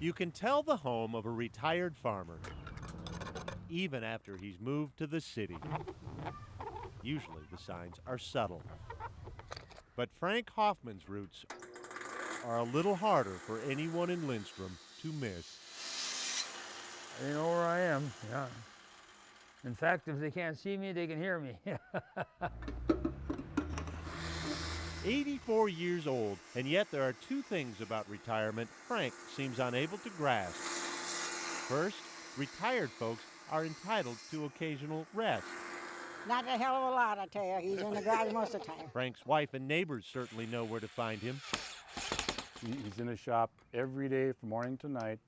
You can tell the home of a retired farmer, even after he's moved to the city. Usually the signs are subtle. But Frank Hoffman's roots are a little harder for anyone in Lindstrom to miss. They know where I am, yeah. In fact, if they can't see me, they can hear me. 84 years old, and yet there are two things about retirement Frank seems unable to grasp. First, retired folks are entitled to occasional rest. Not a hell of a lot, I tell you. He's in the garage most of the time. Frank's wife and neighbors certainly know where to find him. He's in the shop every day from morning to night.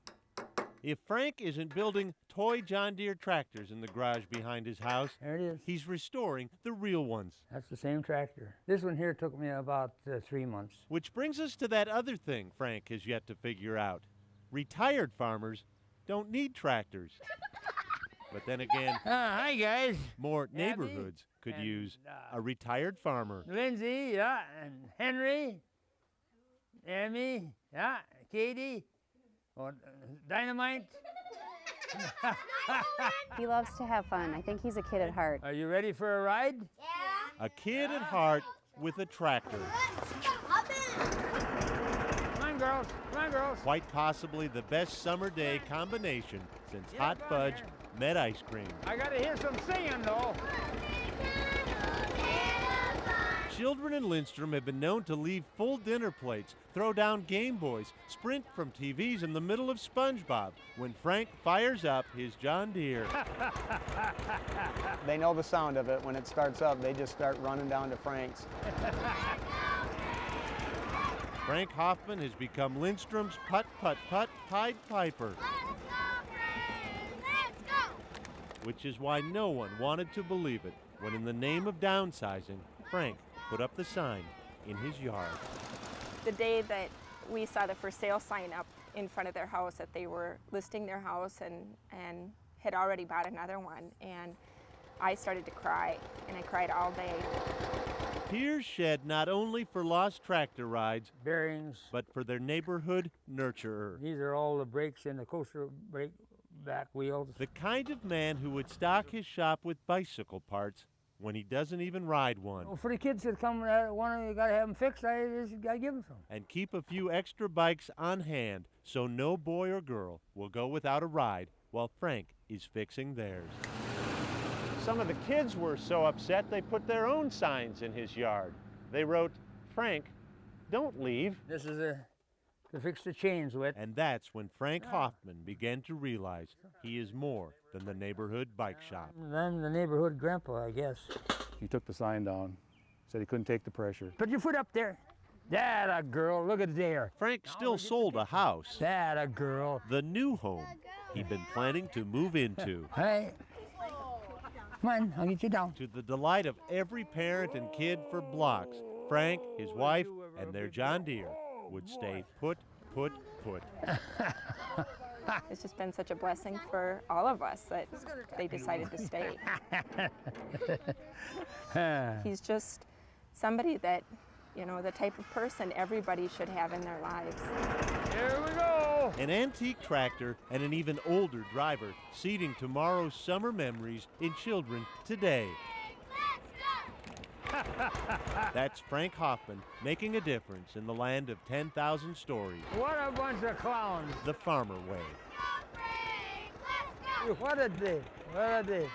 If Frank isn't building toy John Deere tractors in the garage behind his house, There it is. he's restoring the real ones. That's the same tractor. This one here took me about 3 months. Which brings us to that other thing Frank has yet to figure out. Retired farmers don't need tractors. But then again, Hi, guys. more neighborhoods could and, use a retired farmer. Lindsay, yeah, and Henry, Emmy, yeah, Katie, Dynamite. He loves to have fun. I think he's a kid at heart. Are you ready for a ride? A kid at heart with a tractor. Come on, girls. Come on, girls. Quite possibly the best summer day combination since hot fudge met ice cream. I gotta hear some singing, though. Children in Lindstrom have been known to leave full dinner plates, throw down Game Boys, sprint from TVs in the middle of SpongeBob when Frank fires up his John Deere. They know the sound of it. When it starts up, they just start running down to Frank's. Frank Hoffman has become Lindstrom's putt-putt-putt Pied Piper. Which is why no one wanted to believe it when, in the name of downsizing, Frank put up the sign in his yard. The day that we saw the for sale sign up in front of their house, that they were listing their house and had already bought another one, and I started to cry, and I cried all day. Tears shed not only for lost tractor rides, Bearings. but for their neighborhood nurturer. These are all the brakes in the coaster brake back wheels. The kind of man who would stock his shop with bicycle parts when he doesn't even ride one. Well, for the kids that come that want, you gotta have them fixed. I just gotta give them some. And keep a few extra bikes on hand so no boy or girl will go without a ride while Frank is fixing theirs. Some of the kids were so upset they put their own signs in his yard. They wrote, "Frank, don't leave." This is to fix the chains with. And that's when Frank Hoffman began to realize he is more than the neighborhood bike shop. I'm the neighborhood grandpa, I guess. He took the sign down, said he couldn't take the pressure. Put your foot up there. That a girl, look at there. Frank still sold a house, That a girl. the new home he'd been planning to move into. Hey, come on, I'll get you down. To the delight of every parent and kid for blocks, Frank, his wife, and their John Deere would stay put. It's just been such a blessing for all of us that they decided to stay. He's just somebody that, you know, the type of person everybody should have in their lives. Here we go. An antique tractor and an even older driver seeding tomorrow's summer memories in children today. That's Frank Hoffman making a difference in the land of 10,000 stories. What a bunch of clowns. The farmer way. What a day. What a day.